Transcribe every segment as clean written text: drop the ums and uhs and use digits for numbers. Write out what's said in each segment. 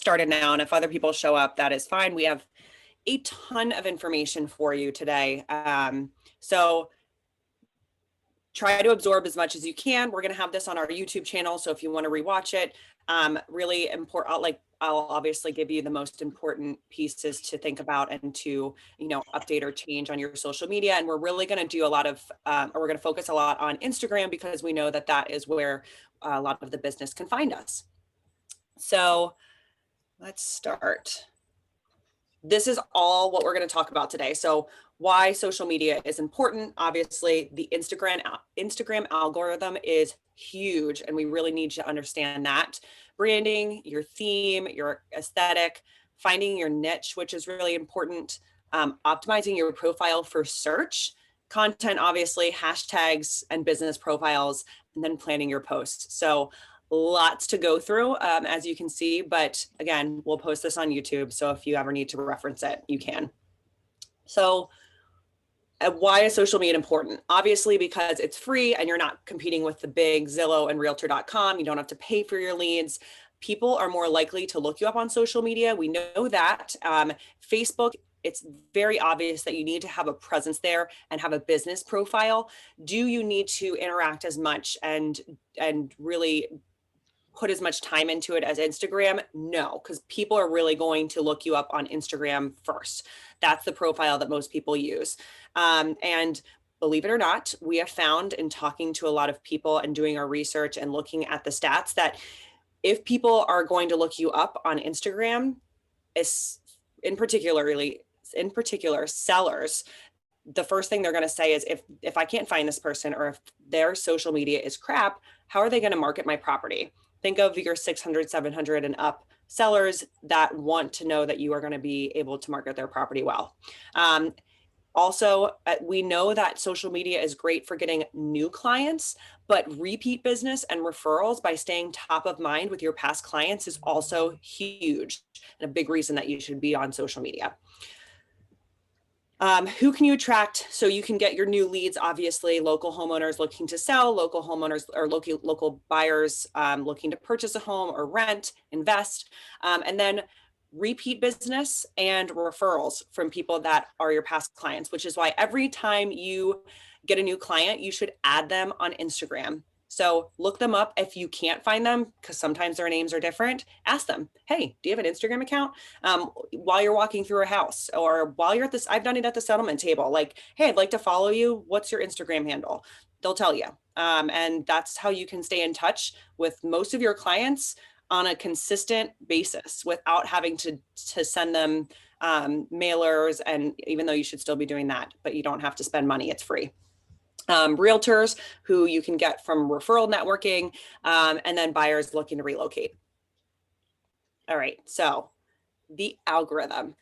started now, and if other people show up, that is fine. We have a ton of information for you today. So try to absorb as much as you can. We're going to have this on our YouTube channel, so if you want to rewatch it, really important. I'll obviously give you the most important pieces to think about and to, update or change on your social media. And we're really going to do a lot of, or we're going to focus a lot on Instagram, because we know that that is where a lot of the business can find us. So let's start. This is all what we're going to talk about today. So why social media is important. Obviously, the Instagram algorithm is huge, and we really need you to understand that. Branding, your theme, your aesthetic, finding your niche, which is really important, optimizing your profile for search, content, obviously, hashtags and business profiles, and then planning your posts. So lots to go through, as you can see, but again, we'll post this on YouTube. So if you ever need to reference it, you can. So why is social media important? Obviously, because it's free and you're not competing with the big Zillow and Realtor.com. You don't have to pay for your leads. People are more likely to look you up on social media. We know that. Facebook, it's very obvious that you need to have a presence there and have a business profile. Do you need to interact as much and really put as much time into it as Instagram? No, because people are really going to look you up on Instagram first. That's the profile that most people use. And believe it or not, we have found in talking to a lot of people and doing our research and looking at the stats that if people are going to look you up on Instagram, in particular sellers, the first thing they're going to say is, if I can't find this person, or if their social media is crap, how are they going to market my property? Think of your 600, 700 and up sellers that want to know that you are going to be able to market their property well. Also, we know that social media is great for getting new clients, but repeat business and referrals by staying top of mind with your past clients is also huge and a big reason that you should be on social media. Who can you attract? So you can get your new leads, obviously, local homeowners looking to sell, local homeowners or local buyers looking to purchase a home or rent, invest, and then repeat business and referrals from people that are your past clients, which is why every time you get a new client, you should add them on Instagram. So look them up. If you can't find them, because sometimes their names are different, ask them, hey, do you have an Instagram account? While you're walking through a house, or while you're at this, I've done it at the settlement table, like, hey, I'd like to follow you. What's your Instagram handle? They'll tell you. And that's how you can stay in touch with most of your clients on a consistent basis without having to send them mailers. And even though you should still be doing that, but you don't have to spend money, it's free. Realtors who you can get from referral networking, and then buyers looking to relocate. All right, so the algorithm.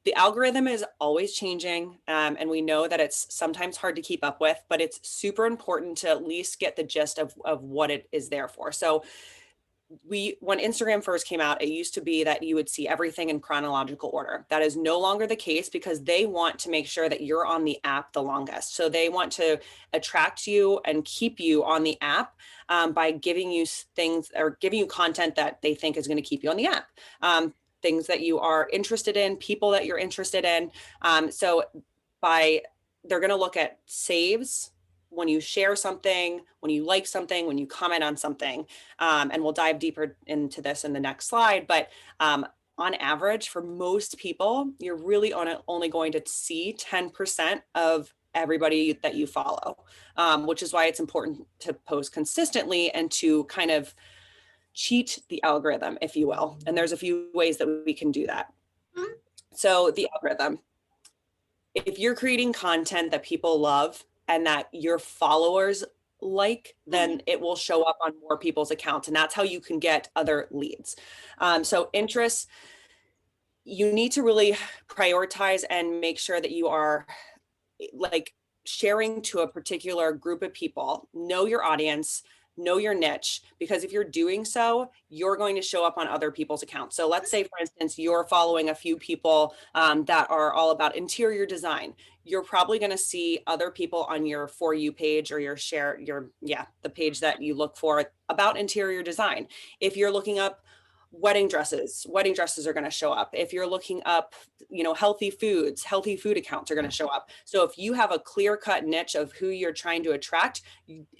The algorithm is always changing, and we know that it's sometimes hard to keep up with, but it's super important to at least get the gist of what it is there for. So when Instagram first came out, it used to be that you would see everything in chronological order. That is no longer the case, because they want to make sure that you're on the app the longest. So they want to attract you and keep you on the app by giving you things, or giving you content that they think is going to keep you on the app. Things that you are interested in, people that you're interested in. So they're going to look at saves, when you share something, when you like something, when you comment on something, and we'll dive deeper into this in the next slide. But on average, for most people, you're really only going to see 10% of everybody that you follow, which is why it's important to post consistently and to kind of cheat the algorithm, if you will. And there's a few ways that we can do that. So the algorithm, if you're creating content that people love and that your followers like, then it will show up on more people's accounts. And that's how you can get other leads. So interests, you need to really prioritize and make sure that you are like sharing to a particular group of people. Know your audience, know your niche, because if you're doing so, you're going to show up on other people's accounts. So let's say, for instance, you're following a few people that are all about interior design. You're probably going to see other people on your For You page, or the page that you look for about interior design. If you're looking up wedding dresses are going to show up. If you're looking up, healthy food accounts are going to show up. So if you have a clear cut niche of who you're trying to attract,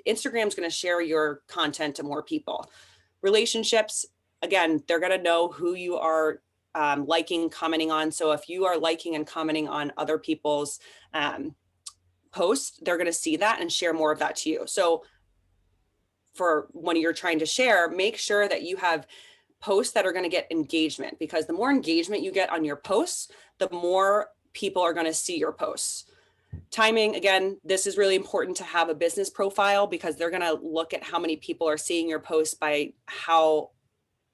Instagram's going to share your content to more people. Relationships, again, they're going to know who you are liking, commenting on. So if you are liking and commenting on other people's posts, they're going to see that and share more of that to you. So for when you're trying to share, make sure that you have posts that are going to get engagement, because the more engagement you get on your posts, the more people are going to see your posts. Timing, again, this is really important to have a business profile, because they're going to look at how many people are seeing your posts by how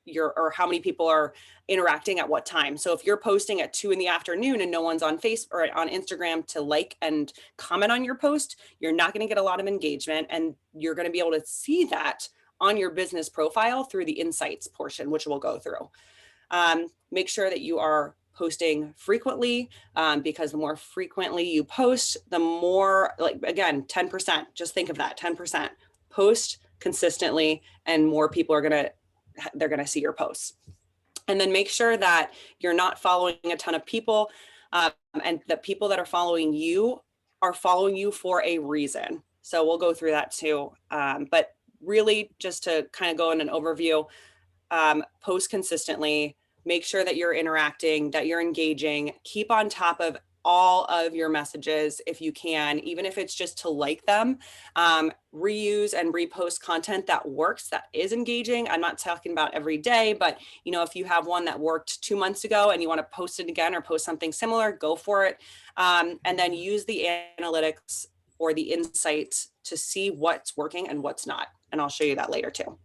many people are interacting at what time. So if you're posting at 2 p.m. and no one's on Facebook or on Instagram to like and comment on your post, you're not going to get a lot of engagement, and you're going to be able to see that on your business profile through the insights portion, which we'll go through. Make sure that you are posting frequently, because the more frequently you post, the more, like, again, 10%, just think of that, 10%, post consistently, and more people are they're going to see your posts. And then make sure that you're not following a ton of people, and the people that are following you for a reason. So we'll go through that too. But really, just to kind of go in an overview, post consistently, make sure that you're interacting, that you're engaging, keep on top of all of your messages if you can, even if it's just to like them. Reuse and repost content that works, that is engaging. I'm not talking about every day, but if you have one that worked 2 months ago and you want to post it again or post something similar, go for it. And then use the analytics or the insights to see what's working and what's not. And I'll show you that later too.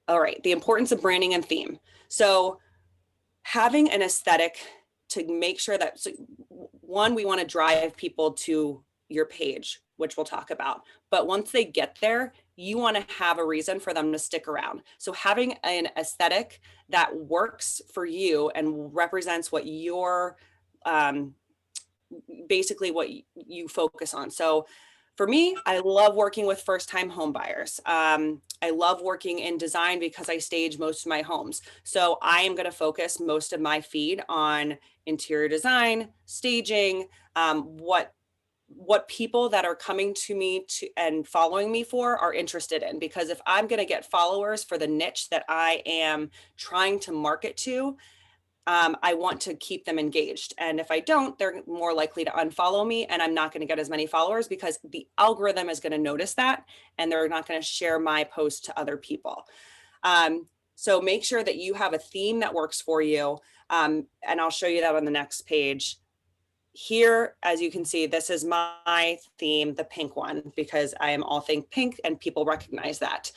All right, the importance of branding and theme. So having an aesthetic to make sure that, one, we want to drive people to your page, which we'll talk about. But once they get there, you want to have a reason for them to stick around. So having an aesthetic that works for you and represents what your, basically what you focus on. So for me, I love working with first-time home buyers. I love working in design because I stage most of my homes. So I am going to focus most of my feed on interior design, staging, what people that are coming to me and following me for are interested in. Because if I'm going to get followers for the niche that I am trying to market to, I want to keep them engaged. And if I don't, they're more likely to unfollow me, and I'm not going to get as many followers because the algorithm is going to notice that, and they're not going to share my post to other people. So make sure that you have a theme that works for you. And I'll show you that on the next page. Here, as you can see, this is my theme, the pink one, because I am all thing pink and people recognize that.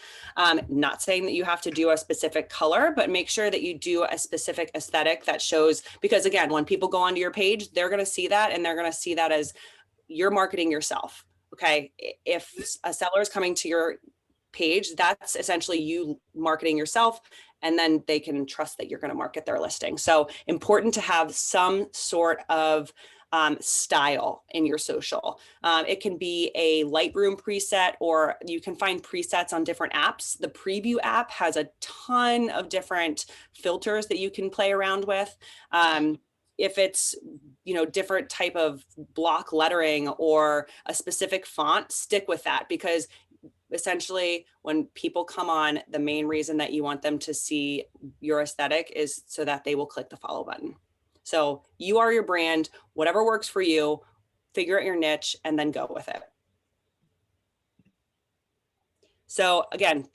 Not saying that you have to do a specific color, but make sure that you do a specific aesthetic that shows, because again, when people go onto your page, they're going to see that, and they're going to see that as you're marketing yourself. Okay. If a seller is coming to your page, that's essentially you marketing yourself, and then they can trust that you're going to market their listing. So important to have some sort of style in your social. It can be a Lightroom preset, or you can find presets on different apps. The Preview app has a ton of different filters that you can play around with. If it's, different type of block lettering or a specific font, stick with that, because essentially when people come on, the main reason that you want them to see your aesthetic is so that they will click the follow button. So you are your brand, whatever works for you, figure out your niche and then go with it. So again,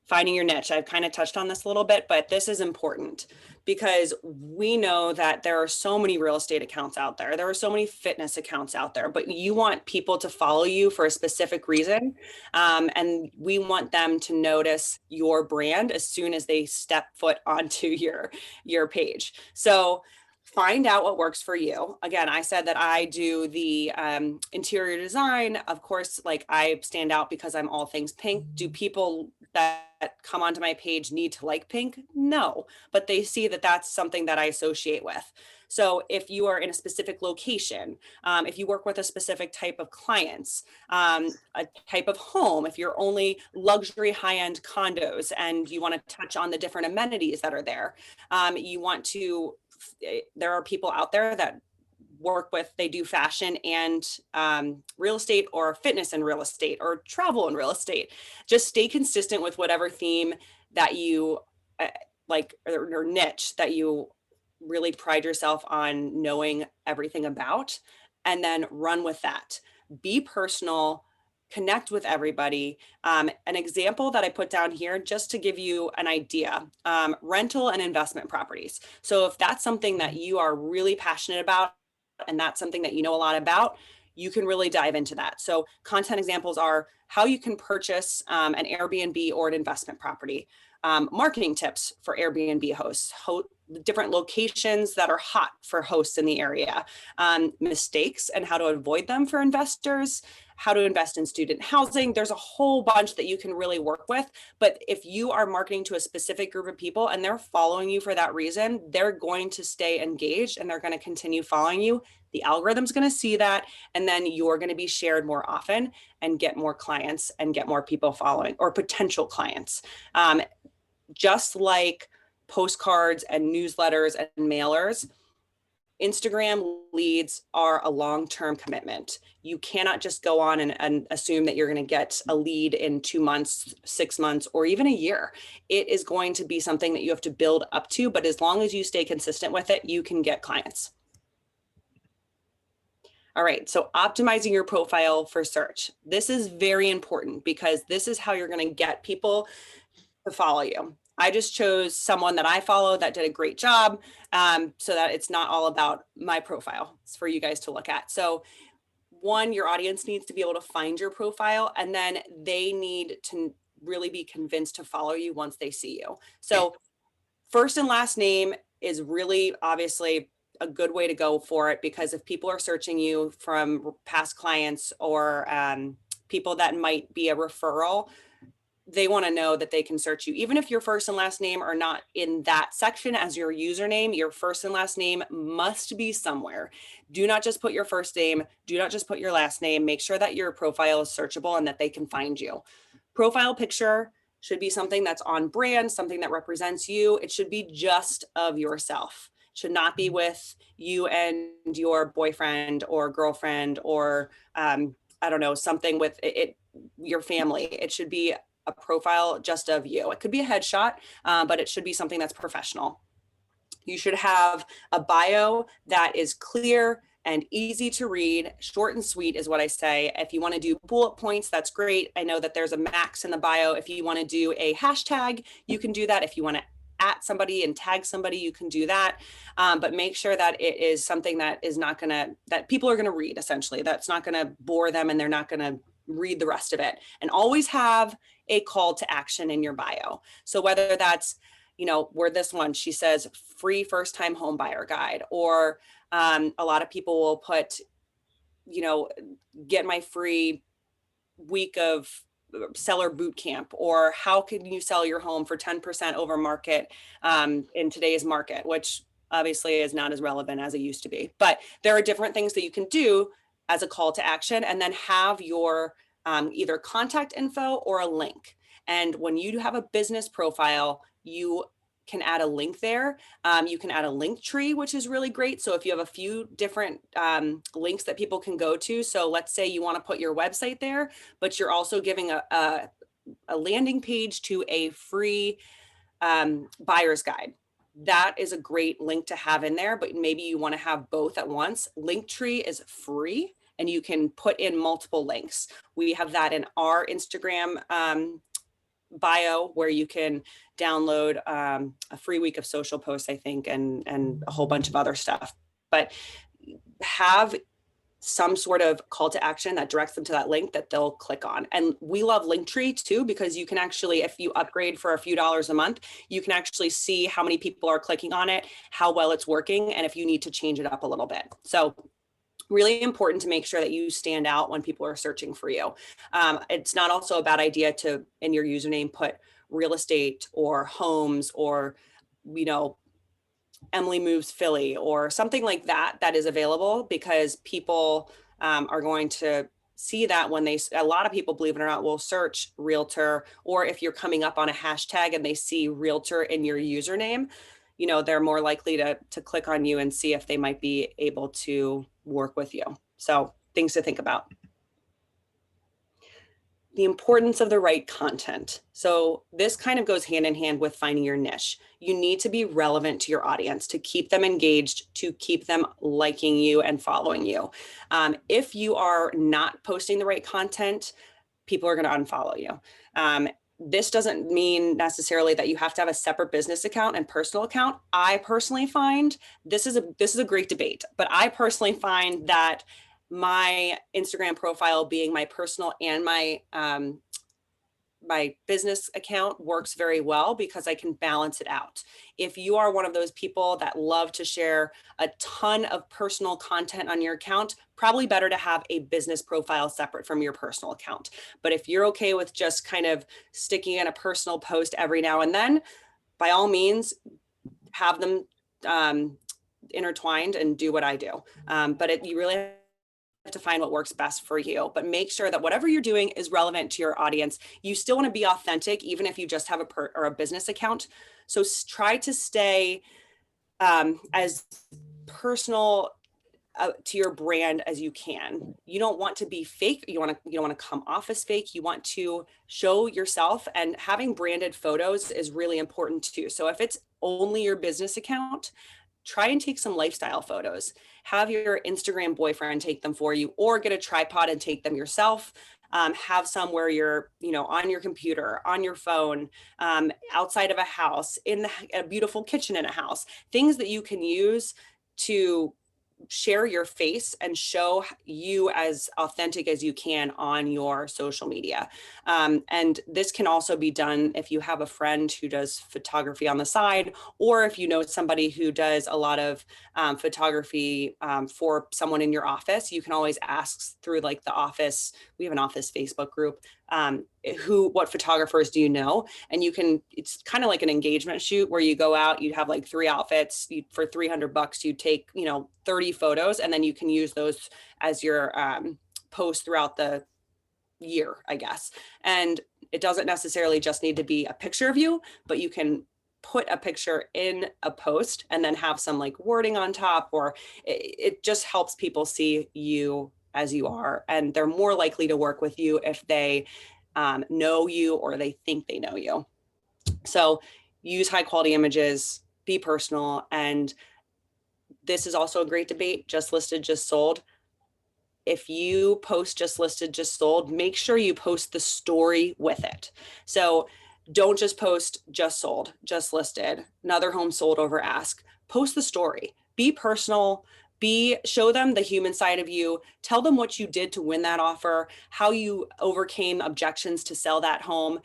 finding your niche. I've kind of touched on this a little bit, but this is important because we know that there are so many real estate accounts out there. There are so many fitness accounts out there, but you want people to follow you for a specific reason. And we want them to notice your brand as soon as they step foot onto your page. So find out what works for you. Again, I said that I do the interior design. Of course, like I stand out because I'm all things pink. Do people that come onto my page need to like pink? No, but they see that that's something that I associate with. So if you are in a specific location, if you work with a specific type of clients, a type of home, if you're only luxury high-end condos and you want to touch on the different amenities that are there, you want to, there are people out there that work with, they do fashion and real estate, or fitness and real estate, or travel and real estate. Just stay consistent with whatever theme that you like, or niche that you really pride yourself on knowing everything about, and then run with that. Be personal, connect with everybody. An example that I put down here, just to give you an idea, rental and investment properties. So if that's something that you are really passionate about, and that's something that you know a lot about, you can really dive into that. So content examples are how you can purchase an Airbnb or an investment property, marketing tips for Airbnb hosts, different locations that are hot for hosts in the area, mistakes and how to avoid them for investors, how to invest in student housing. There's a whole bunch that you can really work with. But if you are marketing to a specific group of people and they're following you for that reason, they're going to stay engaged and they're going to continue following you. The algorithm's going to see that, and then you're going to be shared more often and get more clients and get more people following, or potential clients. Just like postcards and newsletters and mailers, Instagram leads are a long-term commitment. You cannot just go on and assume that you're going to get a lead in 2 months, 6 months, or even a year. It is going to be something that you have to build up to, but as long as you stay consistent with it, you can get clients. All right, so optimizing your profile for search. This is very important because this is how you're going to get people to follow you. I just chose someone that I follow that did a great job, so that it's not all about my profile. It's for you guys to look at. So one, your audience needs to be able to find your profile, and then they need to really be convinced to follow you once they see you. So first and last name is really obviously a good way to go for it, because if people are searching you from past clients or people that might be a referral, they want to know that they can search you. Even if your first and last name are not in that section as your username, your first and last name must be somewhere. Do not just put your first name. Do not just put your last name. Make sure that your profile is searchable and that they can find you. Profile picture should be something that's on brand, something that represents you. It should be just of yourself. It should not be with you and your boyfriend or girlfriend, or I don't know, something with your family. It should be a profile just of you. It could be a headshot, but it should be something that's professional. You should have a bio that is clear and easy to read. Short and sweet is what I say. If you want to do bullet points, that's great. I know that there's a max in the bio. If you want to do a hashtag, you can do that. If you want to at somebody and tag somebody, you can do that. But make sure that it is something that is not going to, that people are going to read, essentially. That's not going to bore them and they're not going to read the rest of it. And always have a call to action in your bio. So whether that's, you know, where this one, she says free first time home buyer guide, or a lot of people will put, you know, get my free week of seller boot camp, or how can you sell your home for 10% over market in today's market, which obviously is not as relevant as it used to be. But there are different things that you can do as a call to action, and then have your either contact info or a link. And when you have a business profile, you can add a link there. You can add a link tree, which is really great. So if you have a few different links that people can go to, so let's say you want to put your website there, but you're also giving a landing page to a free buyer's guide. That is a great link to have in there, but maybe you want to have both at once. Linktree is free and you can put in multiple links. We have that in our Instagram bio, where you can download a free week of social posts, I think, and a whole bunch of other stuff. But have some sort of call to action that directs them to that link that they'll click on. And we love Linktree too, because you can actually, if you upgrade for a few dollars a month, you can actually see how many people are clicking on it, how well it's working, and if you need to change it up a little bit. So really important to make sure that you stand out when people are searching for you. It's not also a bad idea to, in your username, put real estate or homes or, you know, Emily Moves Philly or something like that, that is available, because people are going to see that when a lot of people, believe it or not, will search realtor, or if you're coming up on a hashtag and they see realtor in your username, you know, they're more likely to click on you and see if they might be able to work with you. So things to think about. The importance of the right content. So this kind of goes hand in hand with finding your niche. You need to be relevant to your audience to keep them engaged, to keep them liking you and following you. If you are not posting the right content, people are going to unfollow you. This doesn't mean necessarily that you have to have a separate business account and personal account. I personally find this is a great debate, but I personally find that my Instagram profile being my personal and my business account works very well, because I can balance it out. If you are one of those people that love to share a ton of personal content on your account, probably better to have a business profile separate from your personal account. But if you're okay with just kind of sticking in a personal post every now and then, by all means, have them intertwined and do what I do. But you really to find what works best for you, but make sure that whatever you're doing is relevant to your audience. You still want to be authentic, even if you just have a business account. So try to stay as personal to your brand as you can. You don't want to be fake. You don't want to come off as fake. You want to show yourself, and having branded photos is really important too. So if it's only your business account, try and take some lifestyle photos. Have your Instagram boyfriend take them for you, or get a tripod and take them yourself. Have some where you're, you know, on your computer, on your phone, outside of a house, in a beautiful kitchen in a house, things that you can use to share your face and show you as authentic as you can on your social media. And this can also be done if you have a friend who does photography on the side, or if you know somebody who does a lot of photography for someone in your office. You can always ask through like the office. We have an office Facebook group. What photographers do you know? And it's kind of like an engagement shoot where you go out, you have like 3 outfits for $300, you take, 30 photos, and then you can use those as your post throughout the year, I guess. And it doesn't necessarily just need to be a picture of you, but you can put a picture in a post and then have some like wording on top, or it just helps people see you as you are, and they're more likely to work with you if they know you or they think they know you. So use high quality images, be personal. And this is also a great debate, just listed, just sold. If you post just listed, just sold, make sure you post the story with it. So don't just post just sold, just listed, another home sold over ask. Post the story, be personal, show them the human side of you, tell them what you did to win that offer, how you overcame objections to sell that home.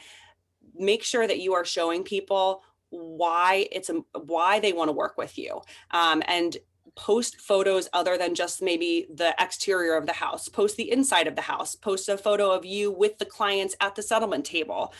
Make sure that you are showing people why they want to work with you. And post photos other than just maybe the exterior of the house. Post the inside of the house. Post a photo of you with the clients at the settlement table,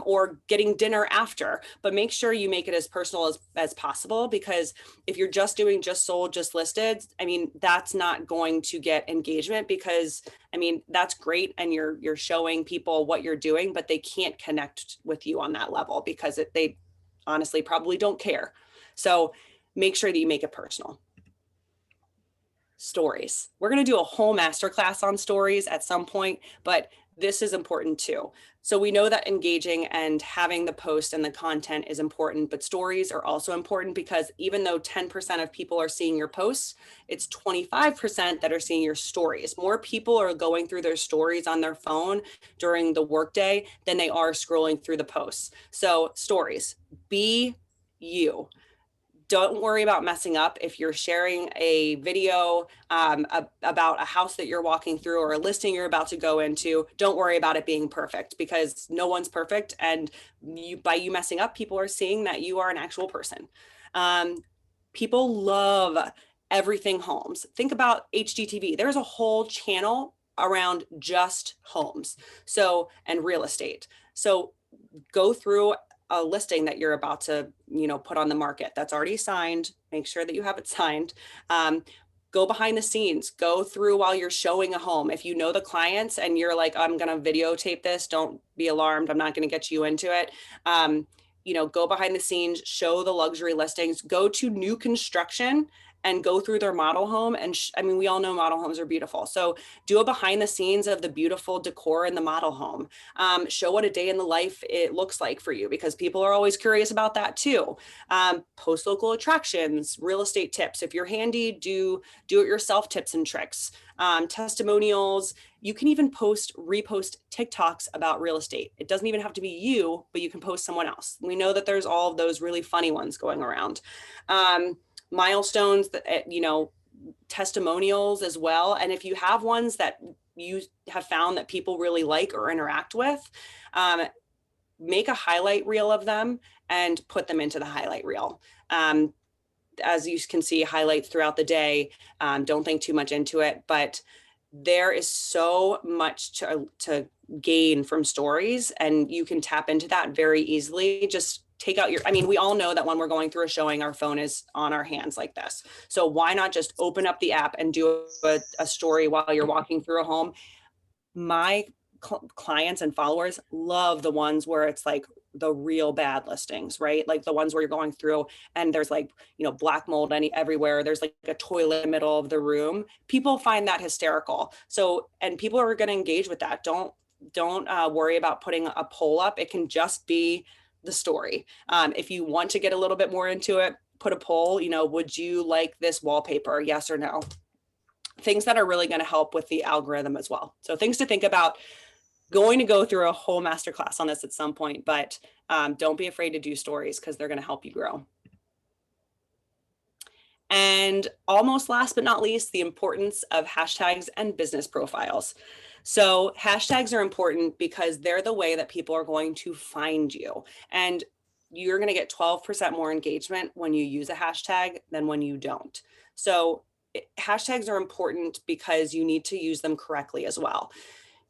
or getting dinner after. But make sure you make it as personal as possible, because if you're just doing just sold, just listed, I mean, that's not going to get engagement, because I mean, that's great, and you're showing people what you're doing, but they can't connect with you on that level, because they honestly probably don't care. So make sure that you make it personal. Stories. We're going to do a whole masterclass on stories at some point, but this is important too. So we know that engaging and having the post and the content is important, but stories are also important, because even though 10% of people are seeing your posts, it's 25% that are seeing your stories. More people are going through their stories on their phone during the workday than they are scrolling through the posts. So stories, be you. Don't worry about messing up. If you're sharing a video about a house that you're walking through or a listing you're about to go into, don't worry about it being perfect, because no one's perfect. And by you messing up, people are seeing that you are an actual person. People love everything homes. Think about HGTV. There's a whole channel around just homes, and real estate. So go through a listing that you're about to, put on the market that's already signed. Make sure that you have it signed. Go behind the scenes, go through while you're showing a home. If you know the clients and you're like, I'm going to videotape this, don't be alarmed. I'm not going to get you into it. Go behind the scenes, show the luxury listings, go to new construction and go through their model home. And we all know model homes are beautiful. So do a behind the scenes of the beautiful decor in the model home. Show what a day in the life it looks like for you, because people are always curious about that too. Post local attractions, real estate tips. If you're handy, do it yourself tips and tricks. Testimonials. You can even repost TikToks about real estate. It doesn't even have to be you, but you can post someone else. We know that there's all of those really funny ones going around. Milestones, that, testimonials as well. And if you have ones that you have found that people really like or interact with, make a highlight reel of them and put them into the highlight reel. As you can see, highlights throughout the day. Don't think too much into it, but there is so much to gain from stories, and you can tap into that very easily. Just take out we all know that when we're going through a showing, our phone is on our hands like this. So why not just open up the app and do a story while you're walking through a home? My clients and followers love the ones where it's like the real bad listings, right? Like the ones where you're going through and there's like, black mold everywhere. There's like a toilet in the middle of the room. People find that hysterical. So, and people are going to engage with that. Don't worry about putting a poll up. It can just be the story. If you want to get a little bit more into it, put a poll, would you like this wallpaper? Yes or no? Things that are really going to help with the algorithm as well. So things to think about. Going to go through a whole masterclass on this at some point, but don't be afraid to do stories because they're going to help you grow. And almost last but not least, the importance of hashtags and business profiles. So hashtags are important because they're the way that people are going to find you. And you're going to get 12% more engagement when you use a hashtag than when you don't. So hashtags are important because you need to use them correctly as well.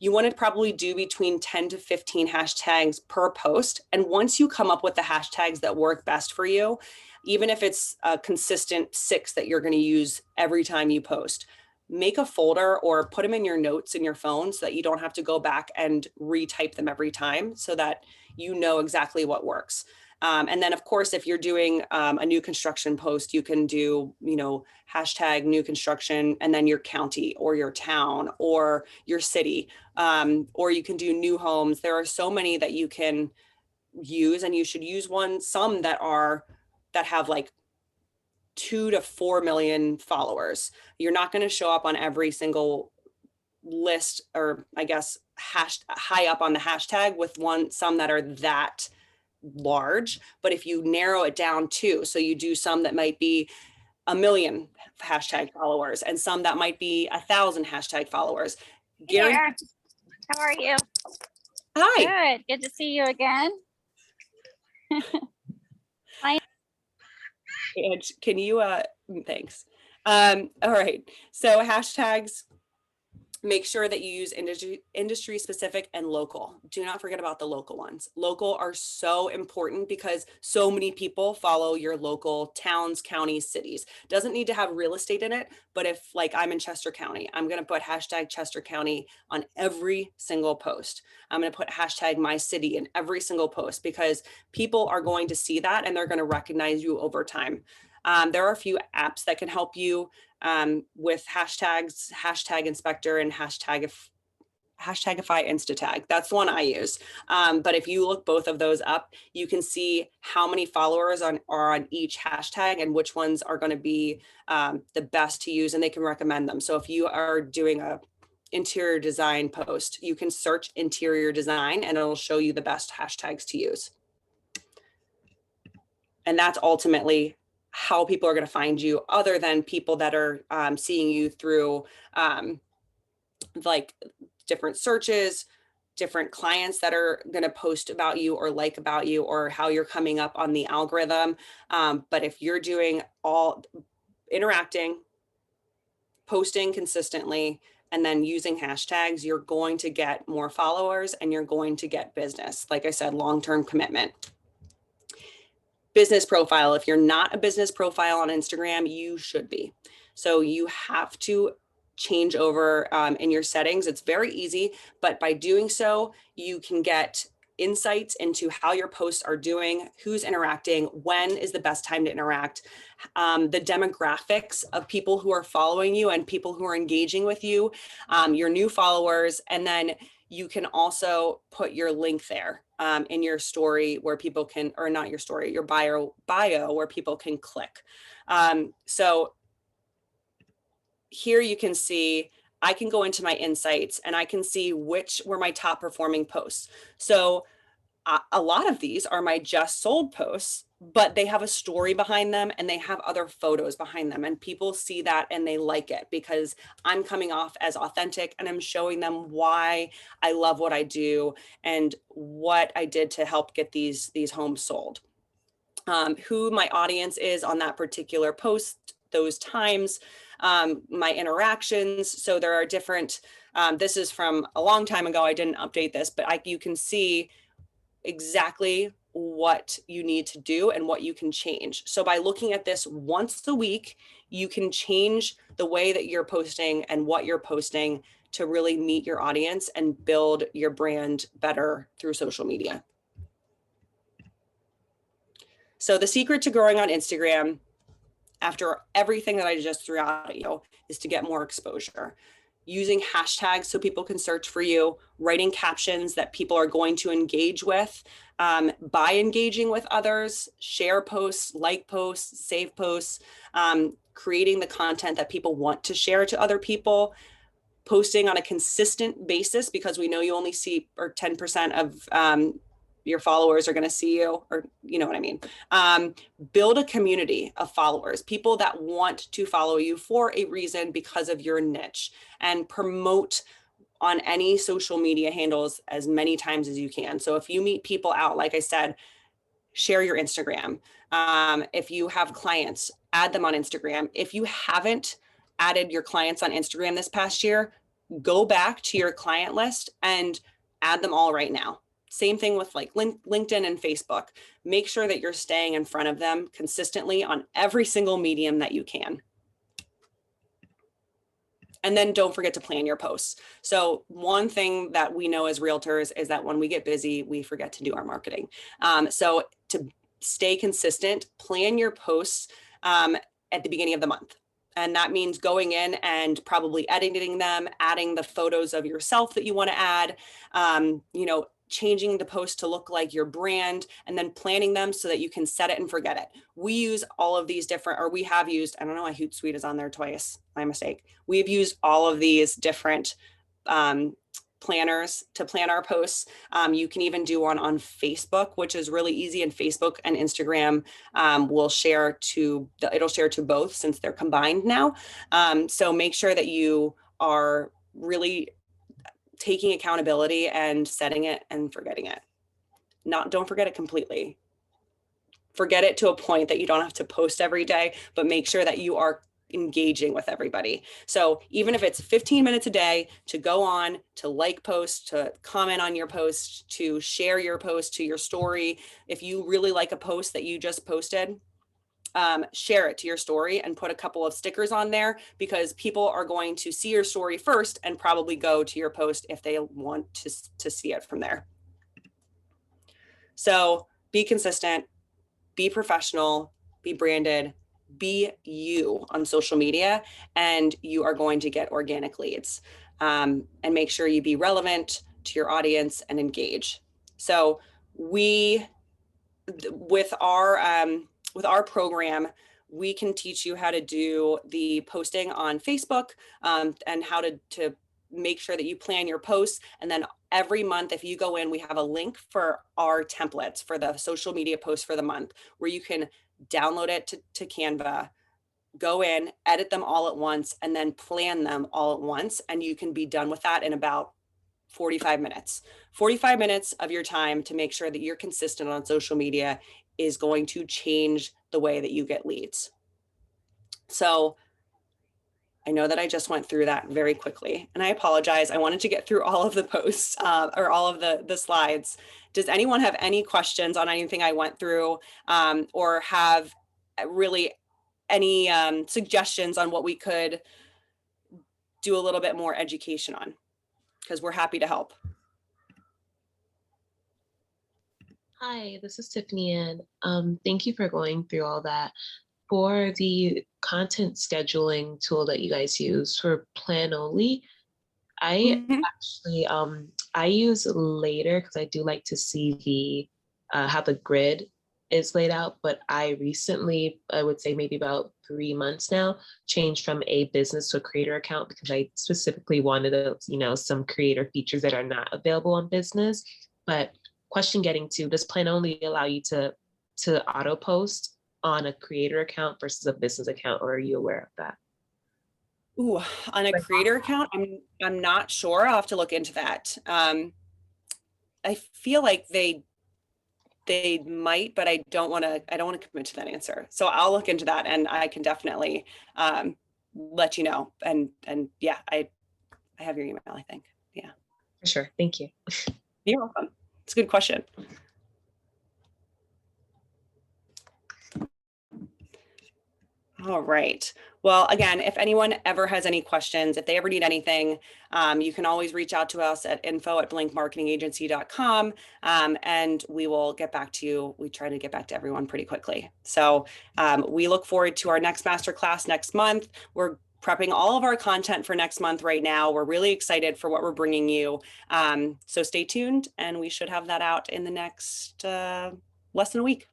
You want to probably do between 10 to 15 hashtags per post. And once you come up with the hashtags that work best for you, even if it's a consistent 6 that you're going to use every time you post, make a folder or put them in your notes in your phone so that you don't have to go back and retype them every time, so that you know exactly what works. And then, of course, if you're doing a new construction post, you can do, hashtag new construction and then your county or your town or your city, or you can do new homes. There are so many that you can use, and you should use some that have like 2 to 4 million followers. You're not going to show up on every single list, or I guess high up on the hashtag with some that are that large. But if you narrow it down too, so you do some that might be 1 million hashtag followers and some that might be 1,000 hashtag followers. Gary, how are you? Hi. Good to see you again. Can you thanks. All right, so hashtags, make sure that you use industry specific and local. Do not forget about the local ones. Local are so important because so many people follow your local towns, counties, cities. Doesn't need to have real estate in it, but if like I'm in Chester County, I'm going to put hashtag Chester County on every single post. I'm going to put hashtag my city in every single post because people are going to see that and they're going to recognize you over time. There are a few apps that can help you with hashtags, hashtag inspector and Hashtagify Instatag. That's the one I use. But if you look both of those up, you can see how many followers are on each hashtag and which ones are going to be the best to use, and they can recommend them. So if you are doing a interior design post, you can search interior design and it'll show you the best hashtags to use. And that's ultimately how people are going to find you, other than people that are seeing you through like different searches, different clients that are going to post about you or like about you, or how you're coming up on the algorithm. But if you're doing all interacting, posting consistently, and then using hashtags, you're going to get more followers and you're going to get business. Like I said, long-term commitment. Business profile. If you're not a business profile on Instagram, you should be. So you have to change over in your settings. It's very easy, but by doing so, you can get insights into how your posts are doing, who's interacting, when is the best time to interact, the demographics of people who are following you and people who are engaging with you, your new followers, and then you can also put your link there in your story where people can, or not your story, your bio where people can click. So here you can see, I can go into my insights and I can see which were my top performing posts. So a lot of these are my just sold posts, but they have a story behind them and they have other photos behind them. And people see that and they like it because I'm coming off as authentic and I'm showing them why I love what I do and what I did to help get these homes sold. Who my audience is on that particular post, those times, my interactions. So there are different, this is from a long time ago. I didn't update this, but you can see exactly what you need to do and what you can change. So by looking at this once a week, you can change the way that you're posting and what you're posting to really meet your audience and build your brand better through social media. So the secret to growing on Instagram, after everything that I just threw out at you, is to get more exposure. Using hashtags so people can search for you, writing captions that people are going to engage with, by engaging with others, share posts, like posts, save posts, creating the content that people want to share to other people, posting on a consistent basis, because we know you only see, or 10% of your followers are going to see you, or you know what I mean. Build a community of followers, people that want to follow you for a reason because of your niche, and promote on any social media handles as many times as you can. So if you meet people out, like I said, share your Instagram. If you have clients, add them on Instagram. If you haven't added your clients on Instagram this past year, go back to your client list and add them all right now. Same thing with like LinkedIn and Facebook. Make sure that you're staying in front of them consistently on every single medium that you can. And then don't forget to plan your posts. So one thing that we know as realtors is that when we get busy, we forget to do our marketing. So to stay consistent, plan your posts at the beginning of the month. And that means going in and probably editing them, adding the photos of yourself that you want to add, changing the post to look like your brand, and then planning them so that you can set it and forget it. We use all of these different, or we have used, I don't know why Hootsuite is on there twice, my mistake. We've used all of these different planners to plan our posts. You can even do one on Facebook, which is really easy, and Facebook and Instagram will share to, it'll share to both since they're combined now. So make sure that you are really taking accountability and setting it and forgetting it. Don't forget it completely. Forget it to a point that you don't have to post every day, but make sure that you are engaging with everybody. So even if it's 15 minutes a day to go on, to like post, to comment on your post, to share your post to your story. If you really like a post that you just posted, share it to your story and put a couple of stickers on there, because people are going to see your story first and probably go to your post if they want to see it from there. So be consistent, be professional, be branded, be you on social media, and you are going to get organic leads. And make sure you be relevant to your audience and engage. So with our program, we can teach you how to do the posting on Facebook, and how to make sure that you plan your posts. And then every month, if you go in, we have a link for our templates for the social media posts for the month, where you can download it to Canva, go in, edit them all at once, and then plan them all at once. And you can be done with that in about 45 minutes. 45 minutes of your time to make sure that you're consistent on social media is going to change the way that you get leads. So I know that I just went through that very quickly, and I apologize. I wanted to get through all of the posts or all of the slides. Does anyone have any questions on anything I went through, or have really any suggestions on what we could do a little bit more education on? Because we're happy to help. Hi, this is Tiffany, and thank you for going through all that. For the content scheduling tool that you guys use for plan only, I Mhm. actually I use Later because I do like to see the how the grid is laid out. But I recently, I would say maybe about 3 months now, changed from a business to a creator account because I specifically wanted some creator features that are not available on business. But question getting to, does plan only allow you to auto post on a creator account versus a business account, or are you aware of that? Ooh, on a creator account, I'm not sure. I'll have to look into that. I feel like they might, but I don't want to commit to that answer. So I'll look into that, and I can definitely let you know. And yeah, I have your email, I think. Yeah. For sure. Thank you. You're welcome. It's a good question. All right. Well, again, if anyone ever has any questions, if they ever need anything, you can always reach out to us at info@blinkmarketingagency.com, and we will get back to you. We try to get back to everyone pretty quickly. So we look forward to our next masterclass next month. We're prepping all of our content for next month right now. We're really excited for what we're bringing you. So stay tuned, and we should have that out in the next less than a week.